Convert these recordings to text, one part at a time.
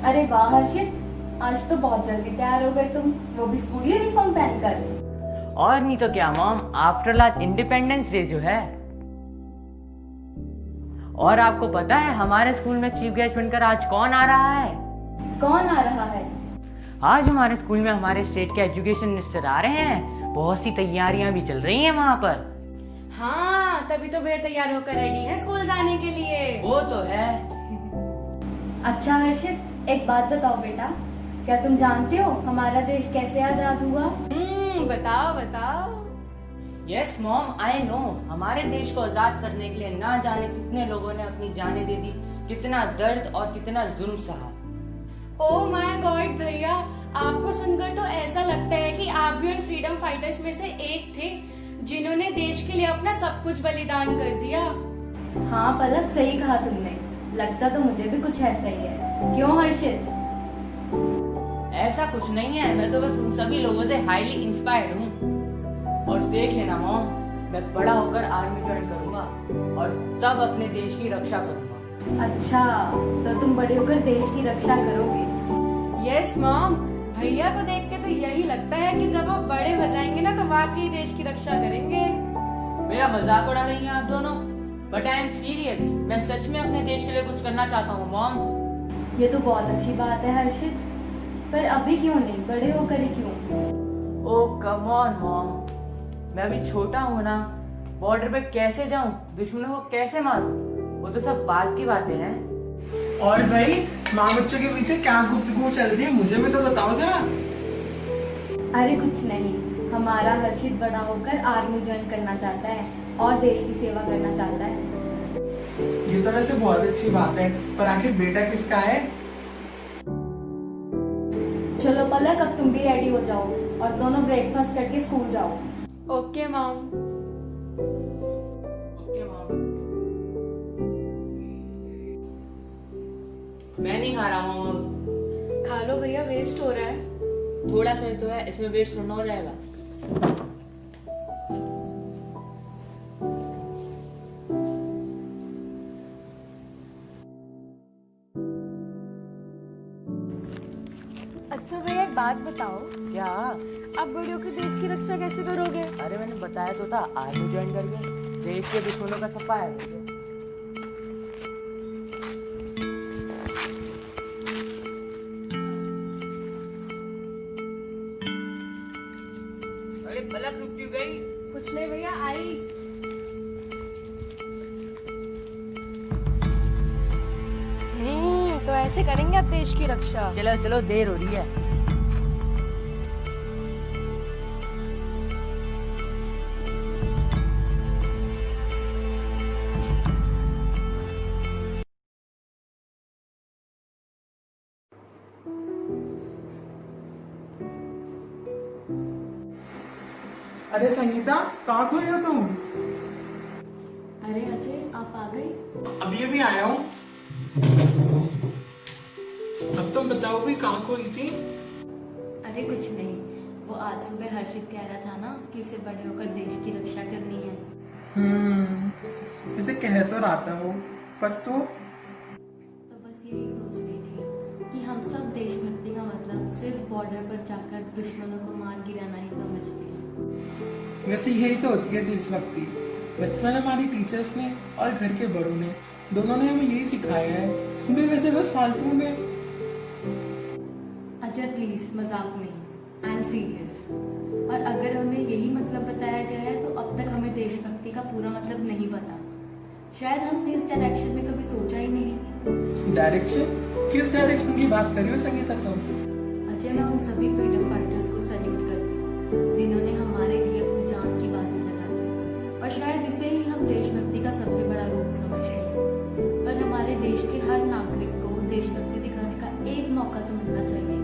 अरे वाह हर्षित, आज तो बहुत जल्दी तैयार हो गए तुम, वो भी स्कूल यूनिफॉर्म पहनकर। और नहीं तो क्या मॉम, आफ्टर आज इंडिपेंडेंस डे जो है। और आपको पता है हमारे स्कूल में चीफ गेस्ट बनकर आज कौन आ रहा है? कौन आ रहा है? आज हमारे स्कूल में हमारे स्टेट के एजुकेशन मिनिस्टर आ रहे हैं। बहुत सी तैयारियां भी चल रही हैं वहाँ पर। हाँ, तभी तो भैया तैयार होकर रेडी हैं स्कूल जाने के लिए। वो तो है। अच्छा हर्षित, एक बात बताओ बेटा, क्या तुम जानते हो हमारा देश कैसे आजाद हुआ? बताओ बताओ। Yes mom, I know. हमारे देश को आजाद करने के लिए ना जाने कितने लोगों ने अपनी जानें दे दी, कितना दर्द और कितना जुल्म सहा। ओह माय गॉड भैया, आपको सुनकर तो ऐसा लगता है कि आप भी उन फ्रीडम फाइटर्स में से एक थे जिन्होंने देश के लिए अपना सब कुछ बलिदान कर दिया। हाँ पलक, सही कहा तुमने। लगता तो मुझे भी कुछ ऐसा ही है। क्यों हर्षित? ऐसा कुछ नहीं है, मैं तो बस उन सभी लोगों से हाईली इंस्पायर्ड हूँ। और देख लेना मॉम, मैं बड़ा होकर आर्मी ज्वाइन करूंगा और तब अपने देश की रक्षा करूंगा। अच्छा, तो तुम बड़े होकर देश की रक्षा करोगे? यस मॉम, भैया को देख के तो यही लगता है कि जब वो बड़े हो जाएंगे ना तो वाकई देश की रक्षा करेंगे। मेरा मजाक उड़ा रही हैं आप दोनों, बट आई एम सीरियस। मैं सच में अपने देश के लिए कुछ करना चाहता हूँ मॉम। ये तो बहुत अच्छी बात है हर्षित, पर अभी क्यों नहीं, बड़े होकर ही क्यों? ओह कम ऑन मॉम, मैं अभी छोटा हूँ ना। बॉर्डर पे कैसे जाऊँ, दुश्मनों को कैसे मारूं, वो तो सब बात की बातें हैं। और भाई, माँ बच्चों के पीछे क्या गुफ्तगू चल रही है, मुझे भी तो बताओ जरा। अरे कुछ नहीं, हमारा हर्षित बड़ा होकर आर्मी ज्वाइन करना चाहता है और देश की सेवा करना चाहता है। ये तो वैसे बहुत अच्छी बात है, पर आखिर बेटा किसका है? चलो पलक, अब तुम भी रेडी हो जाओ और दोनों ब्रेकफास्ट करके स्कूल जाओ। Okay mom. Okay mom. मैं नहीं खा रहा हूँ अब। खा लो भैया, वेस्ट हो रहा है। थोड़ा सा ही तो है, इसमें वेस्ट थोड़ा हो जाएगा। अच्छा भैया, एक बात बताओ, क्या? आप बड़े होकर देश की रक्षा कैसे करोगे? अरे मैंने बताया तो था, आर्मी ज्वाइन करके देश के दुश्मनों का सफा है मुझे। अरे पलक रुक क्यों गई? कुछ नहीं भैया, आई। तो ऐसे करेंगे आप देश की रक्षा? चलो चलो, देर हो रही है। अरे संगीता, कहाँ खोई हो तुम? अरे अजय, आप आ गए? अभी अभी आया हूँ। अब तुम बताओ भी कहाँ खोई थी? अरे कुछ नहीं, वो आज सुबह हर्षित कह रहा था ना कि उसे बड़े होकर देश की रक्षा करनी है। इसे कह तो रहा था वो, पर तो बस यही सोच रही थी कि हम सब देशभक्ति का मतलब सिर्फ बॉर्डर पर जाकर दुश्मनों को मार गिराना ही समझते हैं। वैसे यही तो होती है देशभक्ति। बचपन में हमारी टीचर्स ने और घर के बड़ों ने दोनों ने हमें यही सिखाया है। तुम्हें वैसे बस फालतू में। अजय प्लीज, मजाक नहीं, आई एम सीरियस। और अगर हमें यही मतलब बताया गया है तो अब तक हमें देशभक्ति का पूरा मतलब नहीं पता। शायद हमने इस डायरेक्शन में कभी सोचा ही नहीं। डायरेक्शन? किस डायरेक्शन की बात कर रही हो संगीता तुम? अजय, मैं उन सभी फ्रीडम फाइटर्स को सल्यूट करती हूँ जिन्होंने हमारे लिए अपनी जान की बाजी लगा दी। और शायद इसे ही हम देशभक्ति का सबसे बड़ा रूप समझते हैं। पर हमारे देश के हर नागरिक को देशभक्ति दिखाने का एक मौका तो मिलना चाहिए।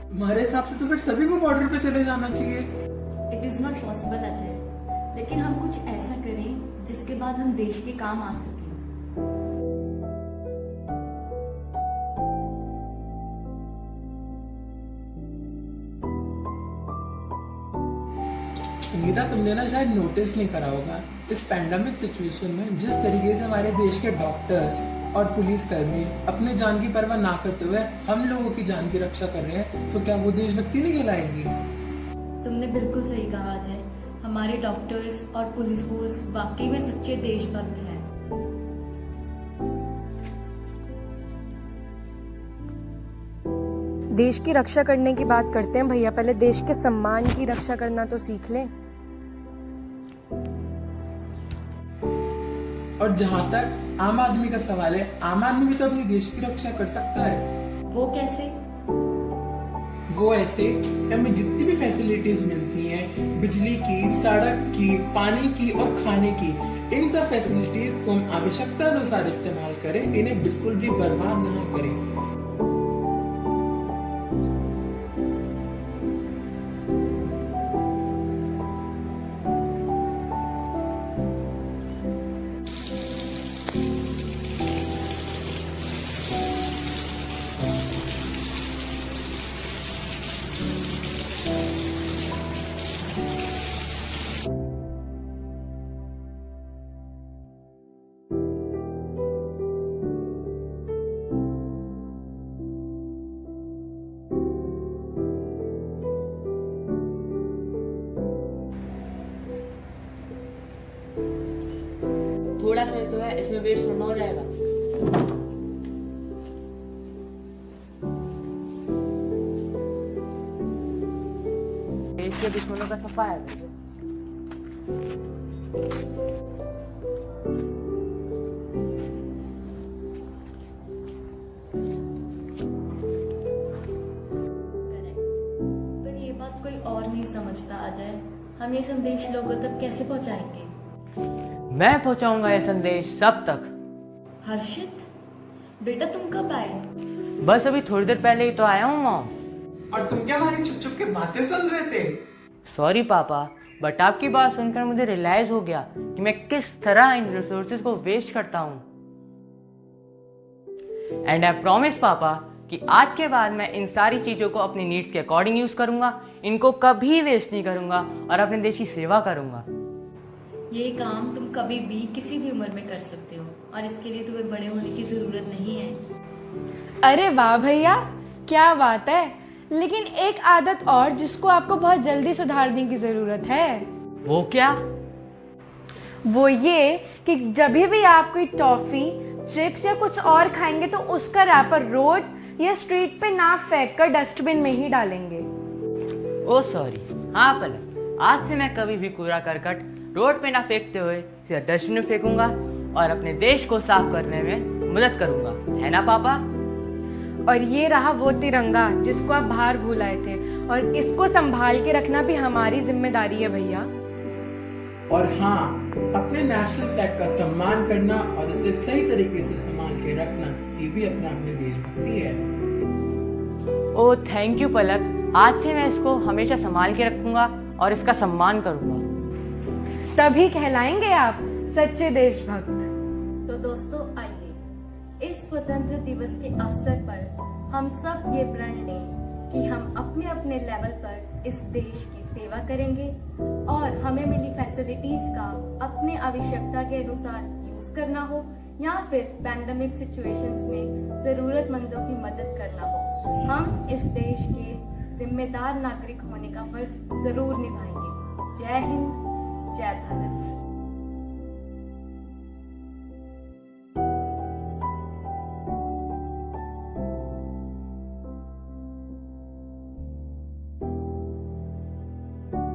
तुम्हारे हिसाब से तो फिर सभी को बॉर्डर पे चले जाना चाहिए। It is not possible Ajay, लेकिन हम कुछ ऐसा करें जिसके बाद हम देश के काम आ सकें। संगीता, तुमने ना शायद नोटिस नहीं करा होगा, इस पैंडेमिक सिचुएशन में जिस तरीके से हमारे देश के डॉक्टर्स और पुलिसकर्मी अपने जान की परवाह ना करते हुए हम लोगों की जान की रक्षा कर रहे हैं, तो क्या वो देशभक्ति नहीं कहलाएगी? तुमने बिल्कुल सही कहा अजय। हमारे डॉक्टर्स और पुलिस फोर्स वाकई में सच्चे देशभक्त हैं। देश की रक्षा करने की बात करते हैं भैया, पहले देश के सम्मान की रक्षा करना तो सीख लें। और जहाँ तक आम आदमी का सवाल है, आम आदमी भी तो अपनी देश की रक्षा कर सकता है। वो कैसे? वो ऐसे कि हमें जितनी भी फैसिलिटीज मिलती हैं, बिजली की, सड़क की, पानी की और खाने की, इन सब फैसिलिटीज को हम आवश्यकता अनुसार इस्तेमाल करें, इन्हें बिल्कुल भी बर्बाद ना करें। थोड़ा सा ही तो है, इसमें वेस्ट थोड़ा हो जाएगा। देश के दुश्मनों का सफा है मुझे। पर ये बात कोई और नहीं समझता अजय। हम ये संदेश लोगों तक कैसे पहुंचाएंगे? मैं पहुंचाऊंगा ये संदेश सब तक। हर्षित, बेटा तुम कब आए? बस अभी थोड़ी देर पहले ही तो आया हूँ मॉम। और तुम क्या हमारी छुप छुप के बातें सुन रहे थे? सॉरी पापा, बट आपकी बात सुनकर मुझे रियलाइज हो गया कि मैं किस तरह इन रिसोर्सेज को वेस्ट करता हूँ। एंड आई प्रॉमिस पापा कि आज के बाद मैं इन सारी चीजों को अपनी नीड्स के अकॉर्डिंग यूज करूंगा, इनको कभी वेस्ट नहीं करूंगा और अपने देश की सेवा करूंगा। ये काम तुम कभी भी किसी भी उम्र में कर सकते हो और इसके लिए तुम्हें बड़े होने की जरूरत नहीं है। अरे वाह भैया, क्या बात है। लेकिन एक आदत और जिसको आपको बहुत जल्दी सुधारने की जरूरत है। वो क्या? वो ये कि जब भी आप कोई टॉफी, चिप्स या कुछ और खाएंगे तो उसका रैपर रोड या स्ट्रीट पे ना फेंक कर डस्टबिन में ही डालेंगे। ओ सॉरी, हाँ पलक, आज से मैं कभी भी कूड़ा करकट रोड पे ना फेंकते हुए सीधा डस्टबिन में फेंकूंगा और अपने देश को साफ करने में मदद करूंगा, है ना पापा? और ये रहा वो तिरंगा जिसको आप बाहर भूल आए थे, और इसको संभाल के रखना भी हमारी जिम्मेदारी है भैया। और हाँ, अपने नेशनल फ्लैग का सम्मान करना और इसे सही तरीके से संभाल के रखना, ये भी अपने आप में देशभक्ति है। ओ थैंक यू पलक, आज से मैं इसको हमेशा संभाल के रखूंगा और इसका सम्मान करूंगा। तभी कहलाएंगे आप सच्चे देशभक्त। तो दोस्तों आइए इस स्वतंत्र दिवस के अवसर पर हम सब ये प्रण लें कि हम अपने अपने लेवल पर इस देश की सेवा करेंगे और हमें मिली फैसिलिटीज का अपने आवश्यकता के अनुसार यूज करना हो या फिर पैंडेमिक सिचुएशंस में जरूरतमंदों की मदद करना हो। हम इस देश के जिम्मेदार नागरिक होने का फर्ज जरूर निभाएंगे। जय हिंद, जय भारत।